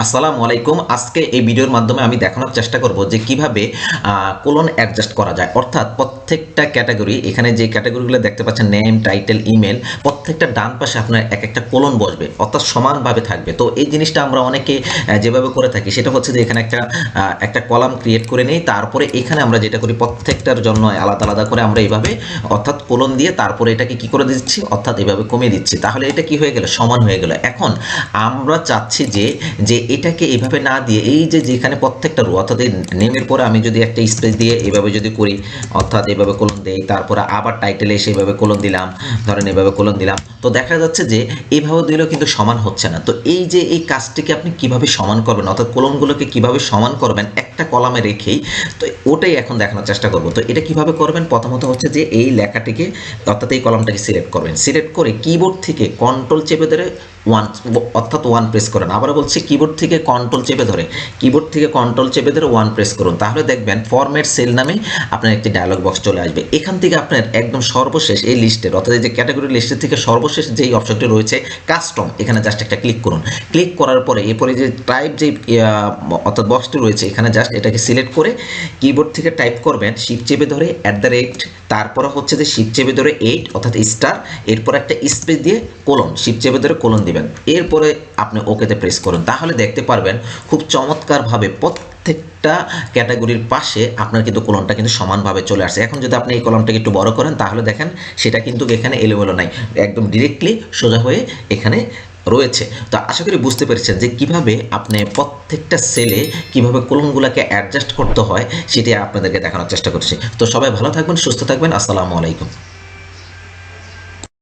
আসসালামু আলাইকুম। আজকে এই ভিডিওর মাধ্যমে আমি দেখানোর চেষ্টা করব যে কিভাবে কোলন অ্যাডজাস্ট করা যায়। অর্থাৎ প্রত্যেকটা ক্যাটাগরি, এখানে যে ক্যাটাগরিগুলো দেখতে পাচ্ছেন নেম, টাইটেল, ইমেল, প্রত্যেকটা ডান পাশে আপনার এক একটা কোলন বসবে, অর্থাৎ সমানভাবে থাকবে। তো এই জিনিসটা আমরা অনেকে যেভাবে করে থাকি সেটা হচ্ছে যে এখানে একটা কলাম ক্রিয়েট করে নেই, তারপরে এখানে আমরা যেটা করি প্রত্যেকটার জন্য আলাদা আলাদা করে আমরা এইভাবে অর্থাৎ কোলন দিয়ে তারপরে এটাকে কি করে দিচ্ছি, অর্থাৎ এইভাবে কমিয়ে দিচ্ছি। তাহলে এটা কি হয়ে গেল, সমান হয়ে গেল। এখন আমরা চাচ্ছি যে যে এটাকে এভাবে না দিয়ে এই যে যেখানে প্রত্যেকটা রো অর্থাৎ এই নেমের পরে আমি যদি একটা স্পেস দিয়ে এভাবে যদি করি, অর্থাৎ এভাবে কোলন দেই, তারপরে আবার টাইটেলে এসে এভাবে কোলন দিলাম, ধরেন এভাবে কোলন দিলাম, তো দেখা যাচ্ছে যে এইভাবে দিলেও কিন্তু সমান হচ্ছে না। তো এই যে এই কাজটিকে আপনি কিভাবে সমান করবেন, অর্থাৎ কোলনগুলোকে কিভাবে সমান করবেন একটা কলামে রেখেই, তো ওটাই এখন দেখানোর চেষ্টা করব। তো এটা কিভাবে করবেন, প্রথমত হচ্ছে যে এই লেখাটিকে অর্থাৎ এই কলামটাকে সিলেক্ট করবেন, সিলেক্ট করে কিবোর্ড থেকে কন্ট্রোল চেপে ধরে ওয়ান, অর্থাৎ ওয়ান প্রেস করেন। আবার বলছি কিবোর্ড থেকে কন্ট্রোল চেপে ধরে, ওয়ান প্রেস করুন, তাহলে দেখবেন ফরম্যাট সেল নামে আপনার একটি ডায়লগ বক্স চলে আসবে। এখান থেকে আপনার একদম সর্বশেষ এই লিস্টের অর্থাৎ এই যে ক্যাটাগরি লিস্টের থেকে সর্বশেষ যেই অপশনটি রয়েছে কাস্টম, এখানে জাস্ট একটা ক্লিক করুন। ক্লিক করার পরে এরপরে যে টাইপ যে অর্থাৎ বক্সটি রয়েছে এখানে জাস্ট এটাকে সিলেক্ট করে কিবোর্ড থেকে টাইপ করবেন শিফট চেপে ধরে @ তারপরে হচ্ছে যে শিফট চেপে ধরে 8 অর্থাৎ স্টার, এরপর একটা স্পেস দিয়ে কোলন, শিফট চেপে ধরে কোলন দিবেন, এরপরে আপনি ওকেতে প্রেস করুন। তাহলে দেখতে পারবেন খুব চমৎকারভাবে প্রত্যেকটা ক্যাটাগরির পাশে আপনার কিন্তু কোলনটা কিন্তু সমানভাবে চলে আসছে। এখন যদি আপনি এই কলমটাকে একটু বড় করেন তাহলে দেখেন সেটা কিন্তু এখানে এলোমেলো নাই, একদম ডিরেক্টলি সোজা হয়ে এখানে রয়েছে। তো আশা করি বুঝতে পেরেছেন যে কিভাবে আপনি প্রত্যেকটা সেলে কিভাবে কলমগুলোকে অ্যাডজাস্ট করতে হয় সেটি আপনাদেরকে দেখানোর চেষ্টা করছি। তো সবাই ভালো থাকবেন, সুস্থ থাকবেন। আসসালামু আলাইকুম।